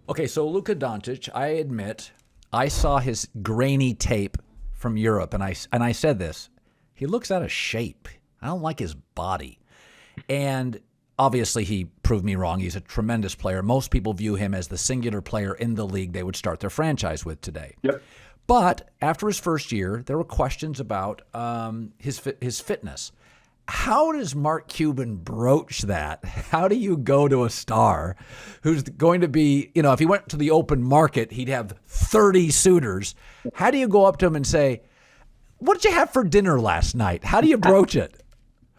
Okay, so Luka Doncic, I admit, I saw his grainy tape from Europe, and I said this: he looks out of shape. I don't like his body, and obviously he proved me wrong. He's a tremendous player. Most people view him as the singular player in the league they would start their franchise with today. Yep. But after his first year, there were questions about his fitness. How does Mark Cuban broach that? How do you go to a star who's going to be, if he went to the open market, he'd have 30 suitors. How do you go up to him and say, what did you have for dinner last night? How do you broach it?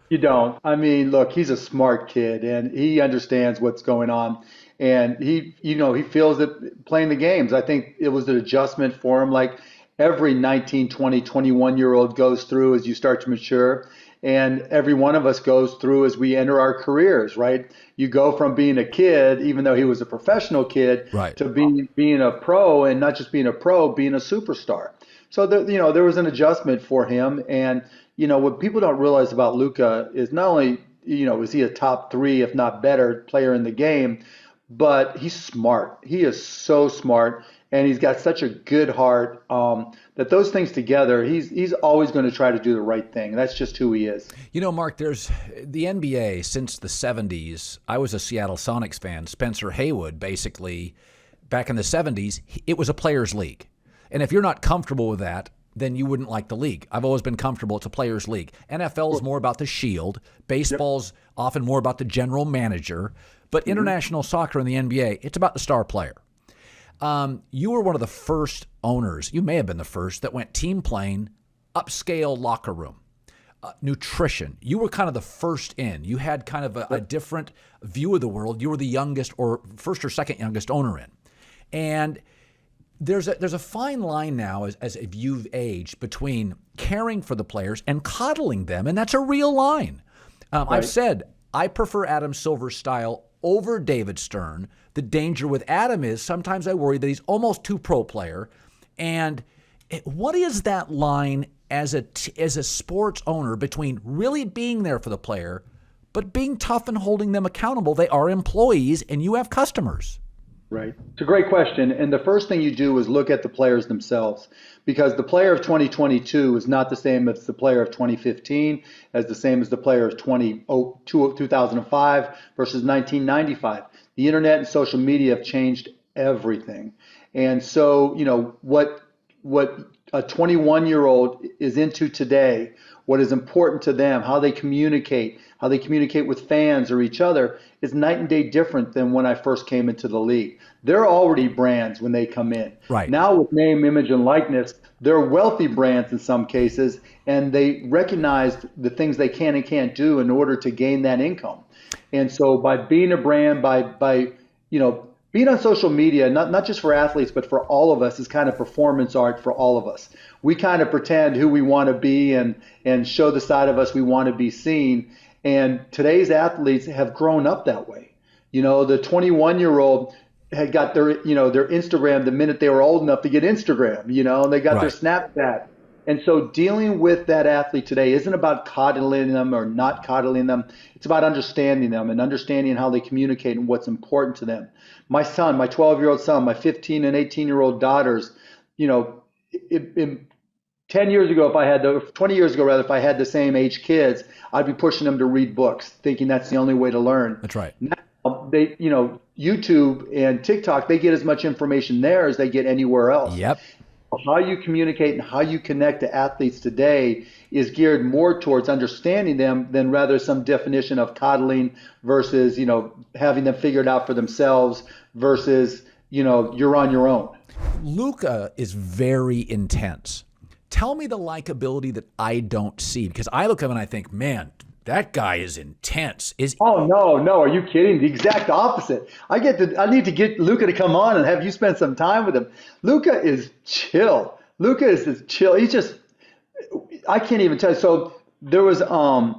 You don't. I mean, look, he's a smart kid and he understands what's going on. And he feels that playing the games, I think it was an adjustment for him. Like every 19, 20, 21-year-old goes through as you start to mature. And every one of us goes through as we enter our careers, right? You go from being a kid, even though he was a professional kid, right, to being a pro, and not just being a pro, being a superstar. So there was an adjustment for him. And what people don't realize about Luka is not only is he a top three, if not better, player in the game, but he's smart. He is so smart, and he's got such a good heart that those things together, he's always going to try to do the right thing. That's just who he is. Mark, there's the NBA since the 70s. I was a Seattle Sonics fan. Spencer Haywood, basically, back in the 70s, it was a players' league. And if you're not comfortable with that, then you wouldn't like the league. I've always been comfortable. It's a players' league. NFL is more about the shield. Baseball's often more about the general manager. But international soccer in the NBA, it's about the star player. You were one of the first owners, you may have been the first, that went team playing, upscale locker room, nutrition. You were kind of the first in. You had kind of a different view of the world. You were the youngest or first or second youngest owner in. And there's a fine line now as you've aged between caring for the players and coddling them, and that's a real line. Right. I've said I prefer Adam Silver's style over David Stern. The danger with Adam is sometimes I worry that he's almost too pro player. And what is that line as a sports owner between really being there for the player, but being tough and holding them accountable? They are employees and you have customers. Right. It's a great question. And the first thing you do is look at the players themselves, because the player of 2022 is not the same as the player of 2015, as the same as the player of 2005 versus 1995. The internet and social media have changed everything. And so, what a 21-year-old is into today, what is important to them, how they communicate with fans or each other, is night and day different than when I first came into the league. They're already brands when they come in. Right. Now with name, image, and likeness, they're wealthy brands in some cases, and they recognize the things they can and can't do in order to gain that income. And so by being a brand, by being on social media, not just for athletes, but for all of us, is kind of performance art for all of us. We kind of pretend who we want to be and show the side of us we want to be seen. And today's athletes have grown up that way. The 21-year-old had got their Instagram the minute they were old enough to get Instagram, and they got their Snapchat. And so dealing with that athlete today isn't about coddling them or not coddling them. It's about understanding them and understanding how they communicate and what's important to them. My son, my 12-year-old son, my 15 and 18-year-old daughters, 10 years ago, 20 years ago, rather, if I had the same age kids, I'd be pushing them to read books, thinking that's the only way to learn. That's right. Now, they, YouTube and TikTok, they get as much information there as they get anywhere else. Yep. How you communicate and how you connect to athletes today is geared more towards understanding them than rather some definition of coddling versus, having them figured out for themselves versus, you're on your own. Luka is very intense. Tell me the likability that I don't see, because I look at him and I think, man, that guy is intense. Oh, no. Are you kidding? The exact opposite. I need to get Luka to come on and have you spend some time with him. Luka is chill. Luka is just chill. I can't even tell you. So there was a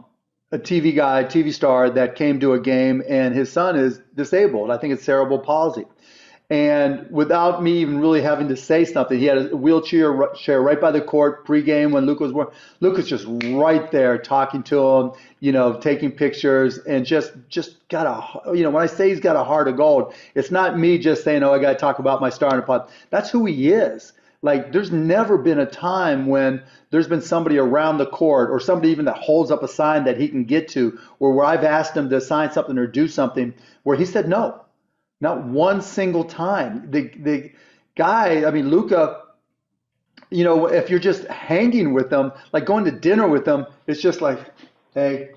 TV star that came to a game, and his son is disabled. I think it's cerebral palsy. And without me even really having to say something, he had a wheelchair chair right by the court pregame when Luka was born. Luka's just right there talking to him, taking pictures, and just got when I say he's got a heart of gold, it's not me just saying, oh, I got to talk about my star in the pot. That's who he is. Like, there's never been a time when there's been somebody around the court or somebody even that holds up a sign that he can get to, or where I've asked him to sign something or do something where he said no. Not one single time. The guy, I mean, Luka, if you're just hanging with them, like going to dinner with them, it's just like, hey,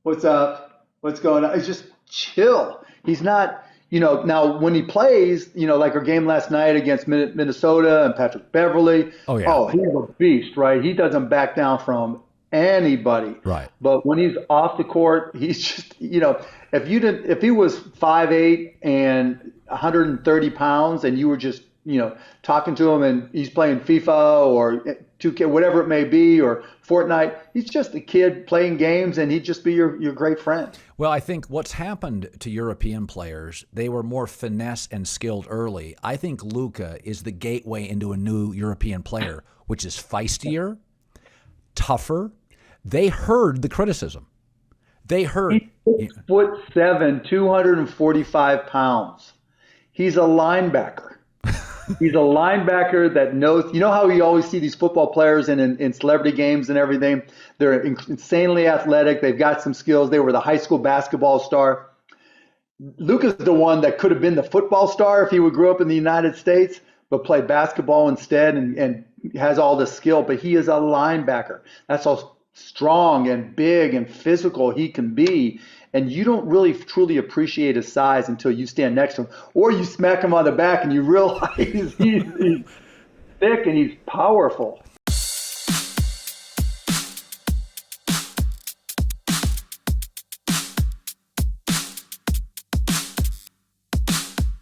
what's up? What's going on? It's just chill. He's not, now when he plays, like our game last night against Minnesota and Patrick Beverly. Oh, yeah. Oh, he's a beast, right? He doesn't back down from anybody. Right. But when he's off the court, he's just, if he was 5'8" and 130 pounds and you were just, talking to him and he's playing FIFA or 2K, whatever it may be, or Fortnite, he's just a kid playing games and he'd just be your great friend. Well, I think what's happened to European players, they were more finesse and skilled early. I think Luka is the gateway into a new European player, which is feistier, tougher. They heard the criticism. They heard. He's 6'7", 245 pounds. He's a linebacker. He's a linebacker that knows. You know how you always see these football players in celebrity games and everything? They're insanely athletic. They've got some skills. They were the high school basketball star. Luka's the one that could have been the football star if he would grow up in the United States, but played basketball instead and has all the skill. But he is a linebacker. That's how strong and big and physical he can be. And you don't really truly appreciate his size until you stand next to him, or you smack him on the back and you realize he's thick and he's powerful.